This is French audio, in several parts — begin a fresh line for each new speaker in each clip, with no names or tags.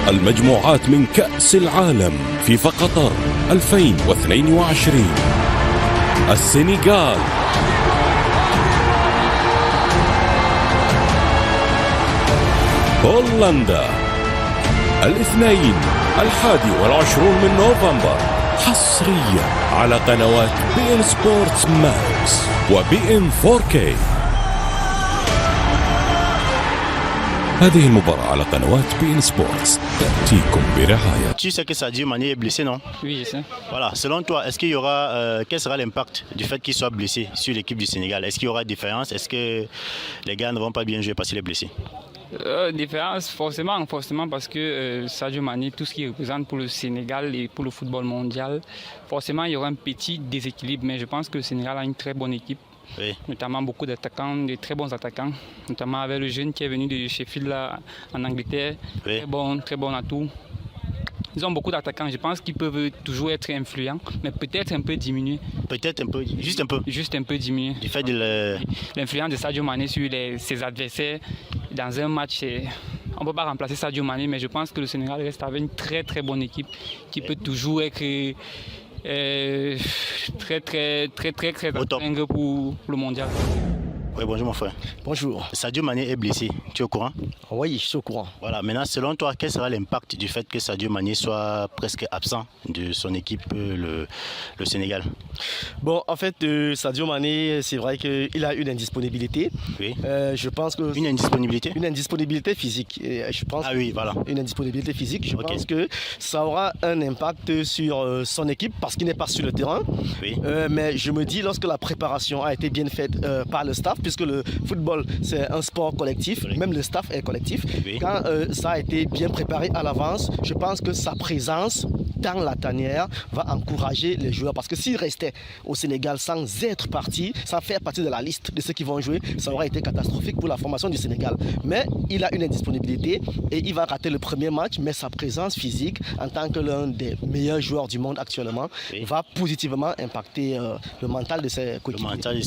المجموعات من كأس العالم فيفا قطر 2022. السنغال، هولندا، 21 من نوفمبر، حصريا على قنوات بي ان سبورتس ماكس وبي ان 4K. هذه المباراة على قنوات بي ان سبورتس تأتيكم برعاية.
Tu sais que Sadio Mané est blessé, non?
Oui, je sais.
Voilà. Selon toi, est-ce qu'il y aura, quel sera l'impact du fait qu'il soit blessé sur l'équipe du Sénégal? Est-ce qu'il y aura différence? Est-ce que les gars ne vont pas bien jouer parce qu'il est blessé?
Différence, forcément parce que Sadio Mané, tout ce qu'il représente pour le Sénégal et pour le football mondial, forcément il y aura un petit déséquilibre, mais je pense que le Sénégal a une très bonne équipe.
Oui.
Notamment beaucoup d'attaquants, de très bons attaquants, notamment avec le jeune qui est venu de Sheffield là, en Angleterre,
Oui.
très bon atout. Ils ont beaucoup d'attaquants, je pense qu'ils peuvent toujours être influents, mais peut-être un peu diminuer.
Peut-être un peu, juste un peu.
Juste un peu diminuer.
Du fait de
L'influence de Sadio Mané sur ses adversaires dans un match, on ne peut pas remplacer Sadio Mané, mais je pense que le Sénégal reste avec une très très bonne équipe qui peut toujours être très dingue pour le mondial.
Oui, bonjour mon frère.
Bonjour.
Sadio Mané est blessé, tu es au courant?
Oui, je suis au courant.
Voilà, maintenant selon toi, quel sera l'impact du fait que Sadio Mané soit presque absent de son équipe, le Sénégal?
Bon, en fait, Sadio Mané, c'est vrai qu'il a une indisponibilité.
Oui.
Je pense que
Une indisponibilité?
Une indisponibilité physique. Et je pense
oui, voilà.
Une indisponibilité physique. Je
Ok.
pense que ça aura un impact sur son équipe parce qu'il n'est pas sur le terrain.
Oui.
Mais je me dis, lorsque la préparation a été bien faite par le staff, puisque le football, c'est un sport collectif,
Oui.
même le staff est collectif,
Oui.
quand ça a été bien préparé à l'avance, je pense que sa présence dans la tanière va encourager les joueurs. Parce que s'il restait au Sénégal sans être parti, sans faire partie de la liste de ceux qui vont jouer, ça aurait été catastrophique pour la formation du Sénégal. Mais il a une indisponibilité et il va rater le premier match, mais sa présence physique, en tant que l'un des meilleurs joueurs du monde actuellement,
Oui.
va positivement impacter le mental de ses
Le
coéquipiers.
mental,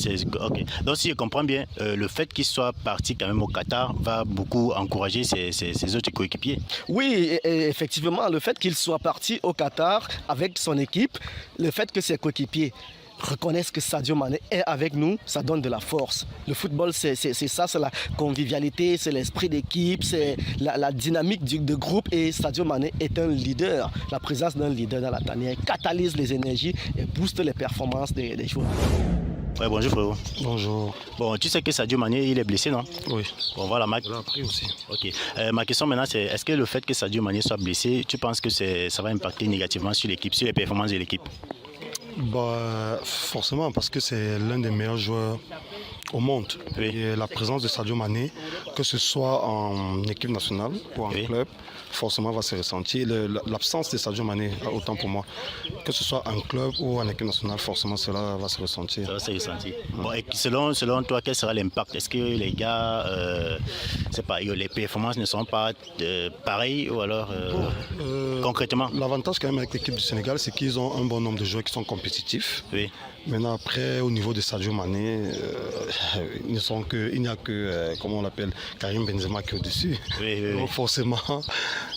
ok. Donc si je comprends bien, le fait qu'il soit parti quand même au Qatar va beaucoup encourager ses autres coéquipiers.
Oui, et effectivement, le fait qu'il soit parti au Qatar avec son équipe, le fait que ses coéquipiers reconnaissent que Sadio Mané est avec nous, ça donne de la force. Le football, c'est ça, c'est la convivialité, c'est l'esprit d'équipe, c'est la dynamique de groupe, et Sadio Mané est un leader. La présence d'un leader dans la tanière catalyse les énergies et booste les performances des joueurs.
Ouais, bonjour frérot.
Bonjour.
Bon, tu sais que Sadio Mané, il est blessé, non?
Oui.
Bon, voilà,
Je l'ai appris aussi.
Ok. Ma question maintenant, c'est est-ce que le fait que Sadio Mané soit blessé, tu penses que ça va impacter négativement sur l'équipe, sur les performances de l'équipe?
Bah, forcément, parce que c'est l'un des meilleurs joueurs au monde.
Oui.
Et la présence de Sadio Mané, que ce soit en équipe nationale ou en
Oui.
club, forcément va se ressentir. L'absence de Sadio Mané, autant pour moi, que ce soit en club ou en équipe nationale, forcément cela va se ressentir.
Ça va se ressentir. Bon, et selon toi, quel sera l'impact? Est-ce que les gars, c'est pas, les performances ne seront pas pareilles ou alors concrètement?
L'avantage quand même avec l'équipe du Sénégal, c'est qu'ils ont un bon nombre de joueurs qui sont compétitifs.
Oui.
Maintenant, après, au niveau de Sadio Mané, il n'y a que, comment on l'appelle, Karim Benzema qui est au-dessus.
Oui, oui,
Donc
oui.
forcément,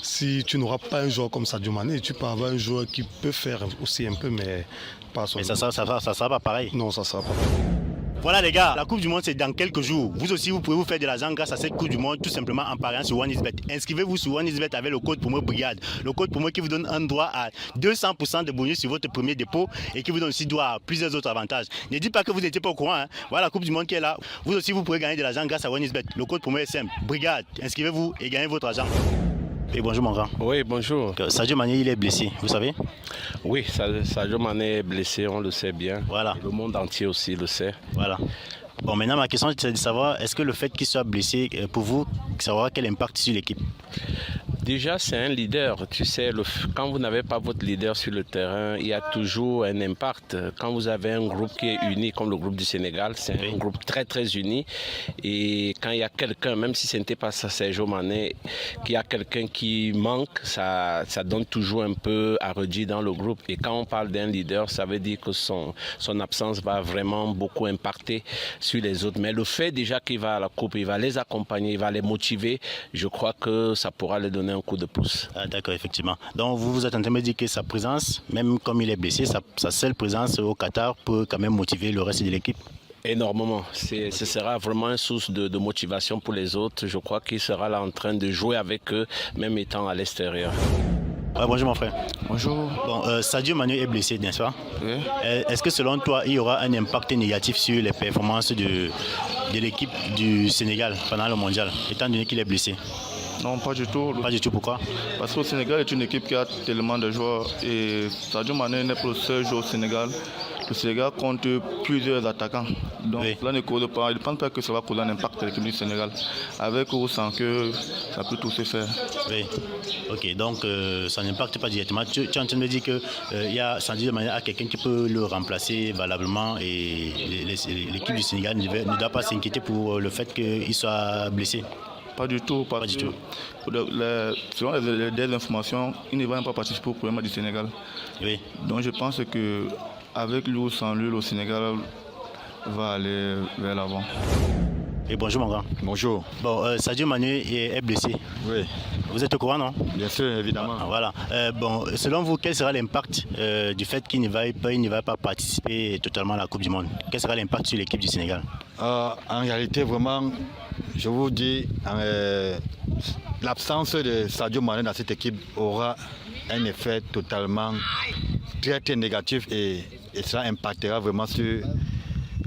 si tu n'auras pas un joueur comme Sadio Mané, tu peux avoir un joueur qui peut faire aussi un peu, mais pas à son
Mais
niveau.
ça sera pas pareil.
Non, ça ne sera pas.
Voilà les gars, la Coupe du Monde c'est dans quelques jours. Vous aussi vous pouvez vous faire de l'argent grâce à cette Coupe du Monde tout simplement en pariant sur OneXBet. Inscrivez-vous sur OneXBet avec le code promo Brigade. Le code promo qui vous donne un droit à 200% de bonus sur votre premier dépôt et qui vous donne aussi droit à plusieurs autres avantages. Ne dites pas que vous n'étiez pas au courant. Hein. Voilà la Coupe du Monde qui est là. Vous aussi vous pouvez gagner de l'argent grâce à OneXBet. Le code promo est simple. Brigade. Inscrivez-vous et gagnez votre argent. Et bonjour mon grand.
Oui, bonjour.
Sadio Mané il est blessé, vous savez?
Oui, Sadio Mané est blessé, on le sait bien.
Voilà.
Le monde entier aussi le sait.
Voilà. Bon, maintenant ma question c'est de savoir, est-ce que le fait qu'il soit blessé, pour vous, ça aura quel impact sur l'équipe?
Déjà, c'est un leader. Tu sais, quand vous n'avez pas votre leader sur le terrain, il y a toujours un impact. Quand vous avez un groupe qui est uni, comme le groupe du Sénégal, c'est un groupe très très uni. Et quand il y a quelqu'un, même si ce n'était pas Sadio Mané, qu'il y a quelqu'un qui manque, ça donne toujours un peu à redire dans le groupe. Et quand on parle d'un leader, ça veut dire que son absence va vraiment beaucoup impacter sur les autres. Mais le fait déjà qu'il va à la coupe, il va les accompagner, il va les motiver, je crois que ça pourra leur donner donner un coup de pouce.
Ah, d'accord, effectivement. Donc vous êtes en train de me dire que sa présence, même comme il est blessé, sa seule présence au Qatar peut quand même motiver le reste de l'équipe?
Énormément. Ce sera vraiment une source de motivation pour les autres. Je crois qu'il sera là en train de jouer avec eux, même étant à l'extérieur.
Ouais, bonjour mon frère.
Bonjour.
Bon, Sadio Mané est blessé, n'est-ce pas?
Oui.
Est-ce que selon toi, il y aura un impact négatif sur les performances de l'équipe du Sénégal pendant le mondial, étant donné qu'il est blessé?
Non, pas du tout.
Pas du tout, pourquoi?
Parce que le Sénégal est une équipe qui a tellement de joueurs et Sadio Mané n'est pas le seul joueur au Sénégal. Le Sénégal compte plusieurs attaquants. Donc
Oui.
cela ne cause pas. Je ne pense pas que ça va causer un impact à l'équipe du Sénégal. Avec ou sans que ça peut tout se faire.
Oui. Ok, donc ça n'impacte pas directement. Tu es en train de me dire que Sadio Mané a quelqu'un qui peut le remplacer valablement et l'équipe du Sénégal ne doit pas s'inquiéter pour le fait qu'il soit blessé.
Pas du tout.
Pas du tout.
Selon les dernières informations, il ne va même pas participer au premier match du Sénégal.
Oui.
Donc je pense que avec lui ou sans lui, le Sénégal va aller vers l'avant.
Et bonjour mon grand.
Bonjour.
Bon, Sadio Mané est blessé.
Oui,
Vous êtes au courant, non?
bien sûr, évidemment.
Ah, voilà. Bon, selon vous, quel sera l'impact du fait qu'il ne va pas participer totalement à la Coupe du Monde? Quel sera l'impact sur l'équipe du Sénégal?
En réalité, vraiment, je vous dis, l'absence de Sadio Mané dans cette équipe aura un effet totalement très négatif et ça impactera vraiment sur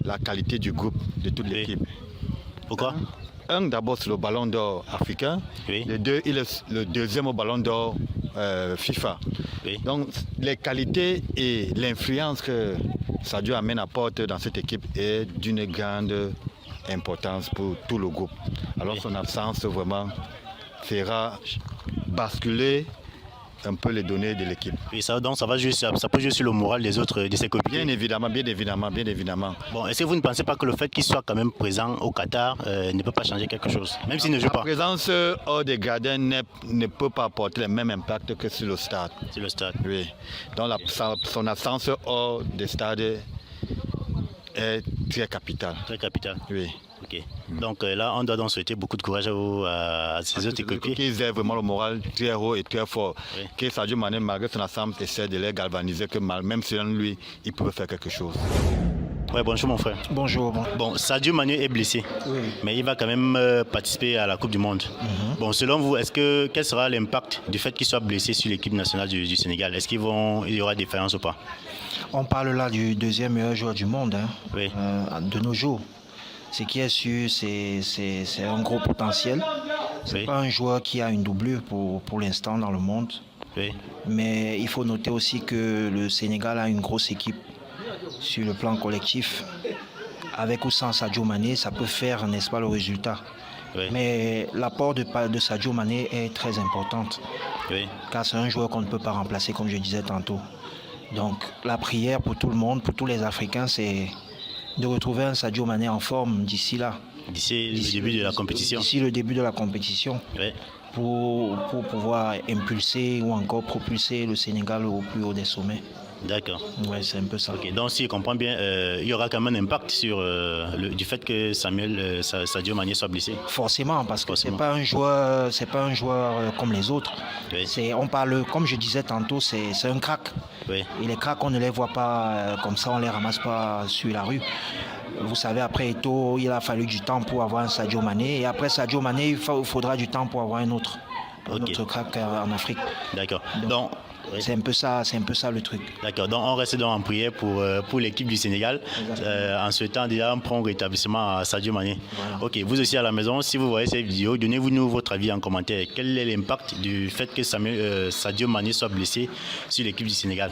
la qualité du groupe, de toute l'équipe.
Pourquoi?
D'abord, c'est le ballon d'or africain.
Oui.
Deux, il est le deuxième au ballon d'or FIFA.
Oui.
Donc, les qualités et l'influence que Sadio amène apporte dans cette équipe est d'une grande importance pour tout le groupe. Alors, son absence vraiment fera basculer un peu les données de l'équipe.
Et ça, donc ça peut jouer sur le moral des autres, de ses coéquipiers.
Bien évidemment.
Bon, est-ce que vous ne pensez pas que le fait qu'il soit quand même présent au Qatar ne peut pas changer quelque chose, même s'il ne joue
La
pas?
présence hors des gradins ne peut pas apporter le même impact que sur le stade.
Sur le stade.
Oui. Donc son absence hors des stades est très capitale.
Très capital.
Oui.
Ok. Donc là, on doit donc souhaiter beaucoup de courage à ces autres coéquipiers.
Qu'ils aient vraiment le moral très haut et très fort.
Oui.
Que Sadio Mané, malgré son absence, essaie de les galvaniser, que même selon lui, il peut faire quelque chose.
Ouais, bonjour mon frère.
Bonjour.
Bon, Sadio Mané est blessé, mais il va quand même participer à la Coupe du Monde. Bon, selon vous, quel sera l'impact du fait qu'il soit blessé sur l'équipe nationale du Sénégal? Est-ce qu'il y aura des différences ou pas?
On parle là du deuxième meilleur joueur du monde,
Oui.
de nos jours. Ce qui est sûr, c'est un gros potentiel. Ce n'est
Oui.
pas un joueur qui a une doublure pour l'instant dans le monde.
Oui.
Mais il faut noter aussi que le Sénégal a une grosse équipe sur le plan collectif. Avec ou sans Sadio Mané, ça peut faire, n'est-ce pas, le résultat.
Oui.
Mais l'apport de Sadio Mané est très important.
Oui.
Car c'est un joueur qu'on ne peut pas remplacer, comme je disais tantôt. Donc la prière pour tout le monde, pour tous les Africains, c'est de retrouver un Sadio Mané en forme d'ici là.
D'ici le début de la compétition.
D'ici le début de la compétition.
Oui.
Pour pouvoir impulser ou encore propulser le Sénégal au plus haut des sommets.
D'accord.
Ouais, c'est un peu ça.
Ok, donc si je comprends bien, il y aura quand même un impact du fait que Sadio Mané soit blessé.
Forcément, parce que
Forcément.
c'est pas un joueur comme les autres.
Oui.
On parle, comme je disais tantôt, c'est un crack.
Oui.
Et les cracks, on ne les voit pas comme ça, on les ramasse pas sur la rue. Vous savez, après Eto'o, il a fallu du temps pour avoir un Sadio Mané. Et après Sadio Mané, il faudra du temps pour avoir un autre crack en Afrique.
D'accord. Donc, oui.
C'est un peu ça le truc.
D'accord, donc on reste donc en prière pour l'équipe du Sénégal en souhaitant déjà un prompt rétablissement à Sadio Mané.
Voilà.
Ok, vous aussi à la maison, si vous voyez cette vidéo, donnez-vous votre avis en commentaire. Quel est l'impact du fait que Sadio Mané soit blessé sur l'équipe du Sénégal?